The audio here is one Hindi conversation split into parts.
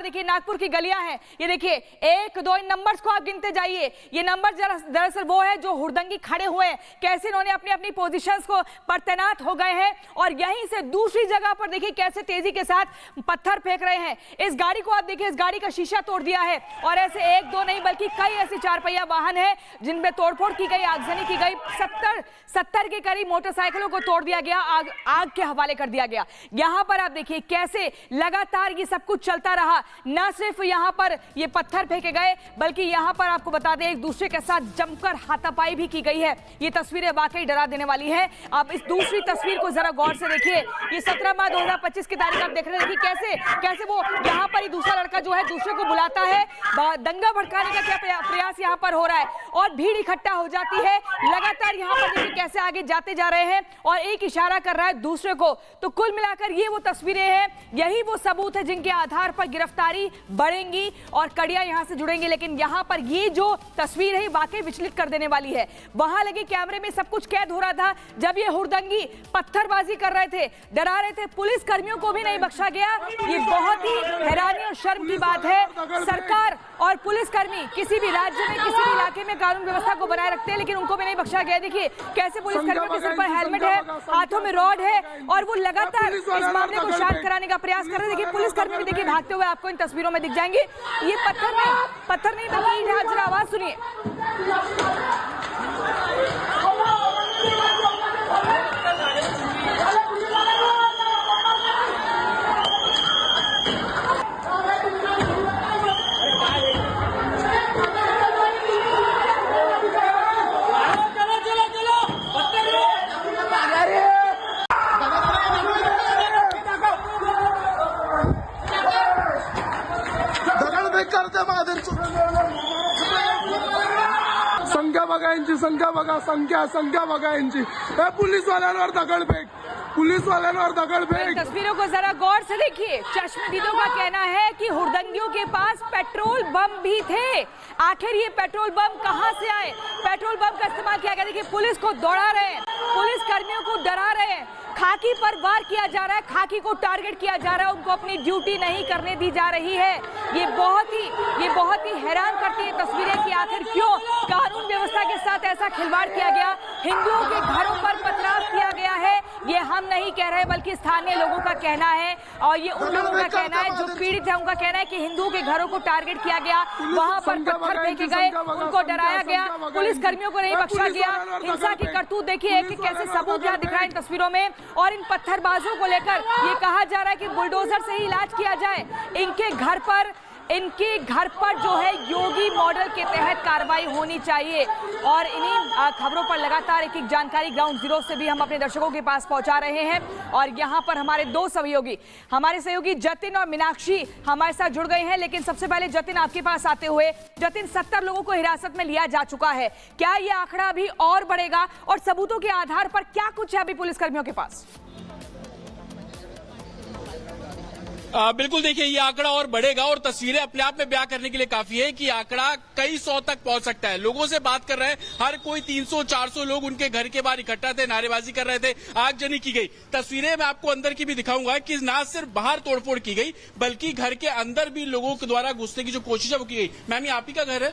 देखिए नागपुर की गलियां हैं, ये देखिए 1 2 इन नंबर्स को आप गिनते जाइए। ये नंबर दरअसल वो है जो हुड़दंगी खड़े हुए हैं, कैसे इन्होंने अपनी अपनी पोजीशंस को पर तैनात हो गए हैं और यहीं से दूसरी जगह पर देखिए कैसे तेजी के साथ पत्थर फेंक रहे हैं। इस गाड़ी को आप देखिए, इस गाड़ी का शीशा तोड़ दिया है और ऐसे 1 2 नहीं बल्कि कई ऐसे 4 पहिया वाहन है जिनमें तोड़फोड़ की गई, आगजनी की गई। 70 के करीब मोटरसाइकिलों को तोड़ दिया गया, आग के हवाले कर दिया गया। यहां पर आप देखिए कैसे लगातार ये सब कुछ चलता रहा। न सिर्फ यहां पर ये पत्थर फेंके गए बल्कि यहां पर आपको बता दें एक दूसरे के साथ जमकर हाथापाई भी की गई है। ये तस्वीरें वाकई डरा देने वाली है। आप इस दूसरी तस्वीर को जरा गौर से देखिए। ये 17 मार्च 2025 की तारीख आप देख रहे हैं। देखिए कैसे वो यहां पर ही दूसरा लड़का जो है दूसरे को बुलाता है, दंगा भड़काने का क्या प्रयास यहां पर हो रहा है और भीड़ इकट्ठा हो जाती है। लगातार यहां पर देखिए कैसे आगे जाते जा रहे हैं और एक इशारा कर रहा है दूसरे को। तो कुल मिलाकर ये वो तस्वीरें हैं, यही वो सबूत है जिनके आधार पर गिरफ्तारी बढ़ेंगी और कड़ियां यहां से जुड़ेंगी। लेकिन यहां पर ये जो तस्वीर है वाकई विचलित कर देने वाली है। वहां लगे कैमरे में सब कुछ कैद हो रहा था जब ये हुड़दंगी पत्थरबाजी कर रहे थे, डरा रहे थे, पुलिस कर्मियों को भी नहीं बख्शा गया। ये बहुत ही हैरानी और शर्म की बात है। सरकार और पुलिसकर्मी किसी भी राज्य में किसी भी इलाके में कानून व्यवस्था को बनाए रखते हैं लेकिन उनको भी नहीं बख्शा गया। देखिए कैसे पुलिसकर्मियों के सर पर हेलमेट है, हाथों में रॉड है और वो लगातार इस मामले को शांत कराने का प्रयास कर रहे हैं। देखिए पुलिसकर्मी भी देखिए भागते हुए आपको इन तस्वीरों में दिख जाएंगे। ये पत्थर नहीं बल्कि जरा आवाज सुनिए। संख्या बघा यांची, संख्या बघा, संख्या बघा यांची। पुलिसवाल्यांवर दगडफेक, पुलिसवाल्यांवर दगडफेक। तस्वीरों को जरा गौर से देखिए। चश्मदीदों का कहना है कि हुड़दंगियों के पास पेट्रोल बम भी थे। आखिर ये पेट्रोल बम कहां से आए? पेट्रोल बम का इस्तेमाल किया गया। देखिए पुलिस को दौड़ा रहे हैं, पुलिस कर्मियों को डरा रहे हैं, खाकी पर वार किया जा रहा है, खाकी को टारगेट किया जा रहा है, उनको अपनी ड्यूटी नहीं करने दी जा रही है। ये बहुत ही हैरान करती है तस्वीरें कि आखिर क्यों कानून व्यवस्था के साथ ऐसा खिलवाड़ किया गया, हिंदुओं के घरों पर पथराव किया गया है। ये हम नहीं कह रहे बल्कि स्थानीय लोगों का कहना है और ये उन लोगों का कहना है जो पीड़ित है, उनका कहना है कि हिंदुओं के घरों को टारगेट किया गया, वहां पर पत्थर फेंके गए, उनको डराया गया, पुलिस कर्मियों को नहीं बख्शा गया। हिंसा की करतूत देखिए कि कैसे सबूत यहाँ दिख रहा है इन तस्वीरों में। और इन पत्थरबाजों को लेकर ये कहा जा रहा है कि बुलडोजर से ही इलाज किया जाए। इनके घर पर जो है योगी मॉडल के तहत कार्रवाई होनी चाहिए। और इन्हीं खबरों पर लगातार एक जानकारी ग्राउंड जीरो से भी हम अपने दर्शकों के पास पहुंचा रहे हैं। और यहां पर हमारे दो सहयोगी, हमारे सहयोगी जतिन और मीनाक्षी हमारे साथ जुड़ गए हैं। लेकिन सबसे पहले जतिन आपके पास आते हुए, जतिन 70 लोगों को हिरासत में लिया जा चुका है, क्या ये आंकड़ा अभी और बढ़ेगा और सबूतों के आधार पर क्या कुछ है अभी पुलिसकर्मियों के पास? बिल्कुल देखिए ये आंकड़ा और बढ़ेगा और तस्वीरें अपने आप में बयां करने के लिए काफी है कि आंकड़ा कई सौ तक पहुंच सकता है। लोगों से बात कर रहे हैं, हर कोई 300-400 लोग उनके घर के बाहर इकट्ठा थे, नारेबाजी कर रहे थे, आगजनी की गई। तस्वीरें मैं आपको अंदर की भी दिखाऊंगा कि ना सिर्फ बाहर तोड़फोड़ की गई बल्कि घर के अंदर भी लोगों के द्वारा घुसने की जो कोशिश है वो की गई। मैम, ये आप ही का घर है,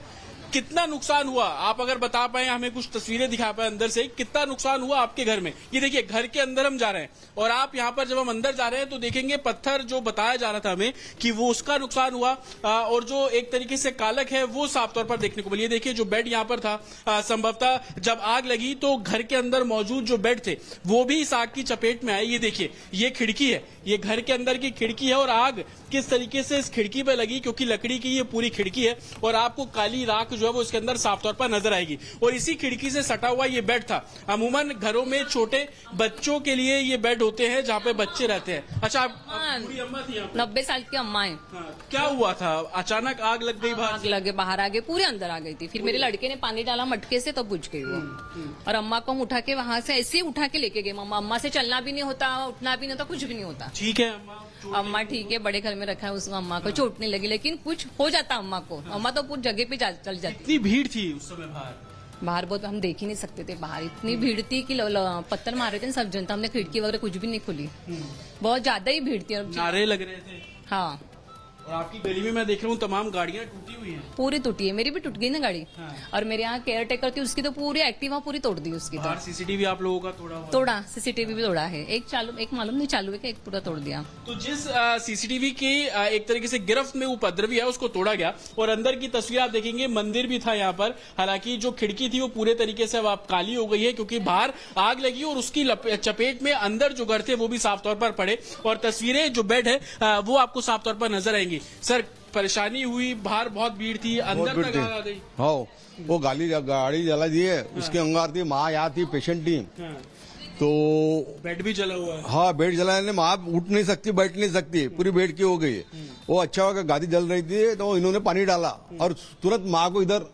कितना नुकसान हुआ आप अगर बता पाए, हमें कुछ तस्वीरें दिखा पाए अंदर से, कितना नुकसान हुआ आपके घर में? ये देखिए घर के अंदर हम जा रहे हैं और आप यहाँ पर जब हम अंदर जा रहे हैं तो देखेंगे पत्थर जो बताया जा रहा था हमें कि वो उसका नुकसान हुआ और जो एक तरीके से कालक है वो साफ तौर पर देखने को मिली। देखिए जो बेड यहाँ पर था, संभवतः जब आग लगी तो घर के अंदर मौजूद जो बेड थे वो भी इस आग की चपेट में आए। ये देखिए ये खिड़की है, ये घर के अंदर की खिड़की है और आग किस तरीके से इस खिड़की पे लगी, क्योंकि लकड़ी की ये पूरी खिड़की है और आपको काली राख जो है वो इसके अंदर साफ तौर पर नजर आएगी। और इसी खिड़की से सटा हुआ ये बेड था। अमूमन घरों में छोटे बच्चों के लिए ये बेड होते हैं जहाँ पे बच्चे रहते हैं। अच्छा, पूरी अम्मा थी? 90 साल की अम्मा है। हाँ, क्या हुआ था? अचानक आग लग गई? आग लगे, बाहर आ गए, पूरे अंदर आ गई थी। फिर मेरे लड़के ने पानी डाला मटके से, तब बुझ गई वो। और अम्मा को हम उठा के वहां से ऐसे ही उठा के लेके गए। अम्मा से चलना भी नहीं होता, उठना भी नहीं होता, कुछ भी नहीं होता। ठीक है अम्मा ठीक है, बड़े घर में रखा है उसको, अम्मा को चोट नहीं लगी, लेकिन कुछ हो जाता अम्मा को। अम्मा तो पूरी जगह पे चल जाती। इतनी भीड़ थी उस समय बाहर बहुत, हम देख ही नहीं सकते थे बाहर, इतनी भीड़ थी कि पत्थर मार रहे थे सब जनता। हमने खिड़की वगैरह कुछ भी नहीं खुली, बहुत ज्यादा ही भीड़ थी। नारे लग रहे थे। हाँ, और आपकी गली में मैं देख रहा हूँ तमाम गाड़ियां टूटी हुई हैं। पूरी टूटी है, मेरी भी टूट गई ना गाड़ी। और मेरे यहाँ केयर टेकर थी, उसकी तो पूरी एक्टिवा पूरी तोड़ दी उसकी। तो बाहर सीसीटीवी आप लोगों का तोड़ा हुआ है। तोड़ा, सीसीटीवी भी तोड़ा है, एक मालूम नहीं चालू है कि एक पूरा तोड़ दिया। तो जिस सीसीटीवी की एक तरीके से गिरफ्त में उपद्रवी है उसको तोड़ा गया और अंदर की तस्वीर आप देखेंगे, मंदिर भी था यहाँ पर। हालांकि जो खिड़की थी वो पूरे तरीके से अब काली हो गई है क्योंकि बाहर आग लगी और उसकी चपेट में अंदर जो घर थे वो भी साफ तौर पर पड़े और तस्वीरें जो बेड है वो आपको साफ तौर पर नजर आएंगी। सर, परेशानी हुई, बाहर बहुत भीड़ थी, अंदर तक आग आ गई। हाँ, वो गाड़ी जला दी है। उसके अंगार थी, माँ यहाँ थी, पेशेंट थी। तो बेड भी जला हुआ है। हाँ, बेड जला है, माँ उठ नहीं सकती, बैठ नहीं सकती, पूरी बेड की हो गई है। वो अच्छा होगा, गाड़ी जल रही थी तो इन्होंने पानी डाला और तुरंत माँ को इधर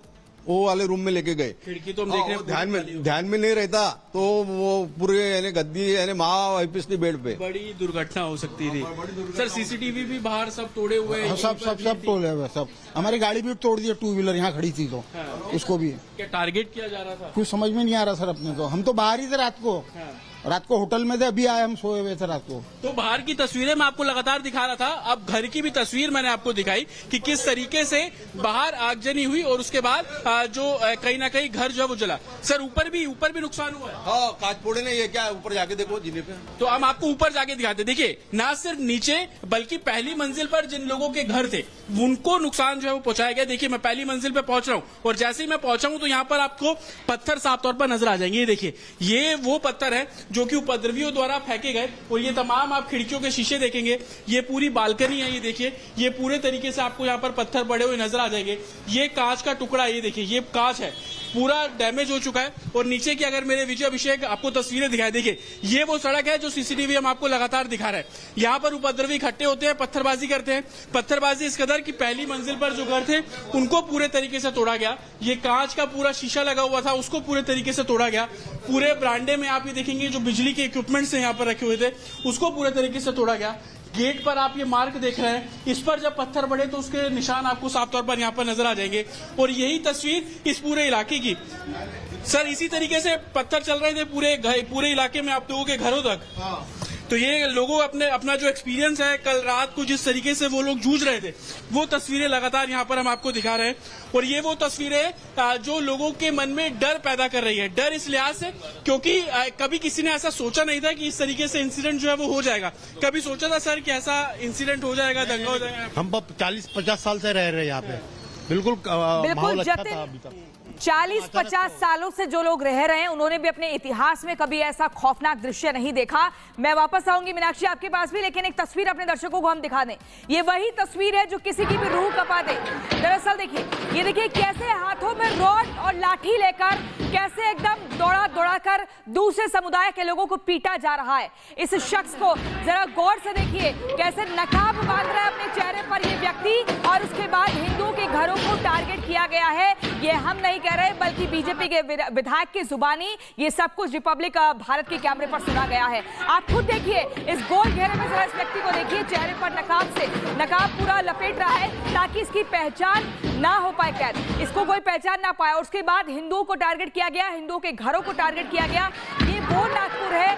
वो वाले रूम में लेके गए। खिड़की तो हम देख रहे हैं ध्यान में नहीं रहता तो वो पूरे यानी गद्दी यानी माँ वापिस थी बेड पे। बड़ी दुर्घटना हो सकती थी। सर, सीसीटीवी भी बाहर सब तोड़े हुए हैं। सब तोड़े हुए सब। हमारी गाड़ी भी तोड़ दी, 2 व्हीलर यहाँ खड़ी थी तो उसको भी क्या टारगेट किया जा रहा था? कुछ समझ में नहीं आ रहा सर अपने को। हम तो बाहर ही थे रात को होटल में थे, अभी आए, हम सोए हुए थे रात को। तो बाहर की तस्वीरें मैं आपको लगातार दिखा रहा था, अब घर की भी तस्वीर मैंने आपको दिखाई कि किस तरीके से बाहर आगजनी हुई और उसके बाद जो कहीं ना कहीं घर जो है वो जला। सर, ऊपर भी नुकसान हुआ है। हाँ, कांच फोड़े नहीं, ये क्या ऊपर जाके देखो जीने पे। तो हम आपको ऊपर जाके दिखाते। देखिए, ना सिर्फ नीचे बल्कि पहली मंजिल पर जिन लोगों के घर थे उनको नुकसान जो है वो पहुंचाया गया। देखिए, मैं पहली मंजिल पे पहुंच रहा हूँ और जैसे ही मैं पहुंचा हूँ तो यहाँ पर आपको पत्थर साफ तौर पर नजर आ जाएंगे। ये देखिए, ये वो पत्थर है जो कि उपद्रवियों द्वारा फेंके गए और ये तमाम आप खिड़कियों के शीशे देखेंगे, ये पूरी बालकनी है। ये देखिए, ये पूरे तरीके से आपको यहाँ पर पत्थर पड़े हुए नजर आ जाएंगे। ये कांच का टुकड़ा, ये देखिए, ये कांच है, पूरा डैमेज हो चुका है। और नीचे की अगर मेरे विजय अभिषेक आपको तस्वीरें दिखाई, देखिए, ये वो सड़क है जो सीसीटीवी हम आपको लगातार दिखा रहे हैं। यहाँ पर उपद्रवी इकट्ठे होते हैं, पत्थरबाजी करते हैं। पत्थरबाजी इस कदर कि पहली मंजिल पर जो घर थे उनको पूरे तरीके से तोड़ा गया। ये कांच का पूरा शीशा लगा हुआ था, उसको पूरे तरीके से तोड़ा गया। पूरे बरामदे में आप ये देखेंगे जो बिजली के इक्विपमेंट्स यहाँ पर रखे हुए थे उसको पूरे तरीके से तोड़ा गया। गेट पर आप ये मार्क देख रहे हैं, इस पर जब पत्थर पड़े तो उसके निशान आपको साफ तौर पर यहाँ पर नजर आ जाएंगे। और यही तस्वीर इस पूरे इलाके की। सर, इसी तरीके से पत्थर चल रहे थे पूरे इलाके में आप लोगों के घरों तक। तो ये लोगों अपना जो एक्सपीरियंस है, कल रात को जिस तरीके से वो लोग जूझ रहे थे वो तस्वीरें लगातार यहाँ पर हम आपको दिखा रहे हैं। और ये वो तस्वीरें जो लोगों के मन में डर पैदा कर रही है। डर इस लिहाज से क्योंकि कभी किसी ने ऐसा सोचा नहीं था कि इस तरीके से इंसिडेंट जो है वो हो जाएगा। कभी सोचा था सर कि ऐसा इंसिडेंट हो जाएगा, दंगा हो जाएगा? हम 40-50 साल से रह रहे हैं यहाँ पे, बिल्कुल माहौल अच्छा था अभी तक। 40-50 सालों से जो लोग रह रहे हैं उन्होंने भी अपने इतिहास में कभी ऐसा खौफनाक दृश्य नहीं देखा। मैं वापस आऊंगी मीनाक्षी आपके पास भी, लेकिन एक तस्वीर अपने दर्शकों को हम दिखा दें। ये वही तस्वीर है जो किसी की भी रूह कपा दे। दरअसल देखिए, ये देखिए कैसे हाथों में रॉड और लाठी लेकर कैसे एकदम दौड़ा कर दूसरे समुदाय के लोगों को पीटा जा रहा है। इस शख्स को जरा गौर से देखिए, कैसे नकाब बांध रहा है अपने चेहरे पर ये व्यक्ति और उसके बाद हिंदुओं के घरों को टारगेट किया गया है। ये हम नहीं कह रहे बल्कि बीजेपी के विधायक की जुबानी ये सब कुछ रिपब्लिक भारत के कैमरे पर सुना गया है। आप खुद देखिए, इस गोल घेरे में जरा इस व्यक्ति को देखिए, चेहरे पर नकाब पूरा लपेट रहा है ताकि इसकी पहचान ना हो पाए, कैद इसको कोई पहचान ना पाए। उसके बाद हिंदुओं को टारगेट किया गया, हिंदुओं के घरों को टारगेट किया गया। ये वो नागपुर है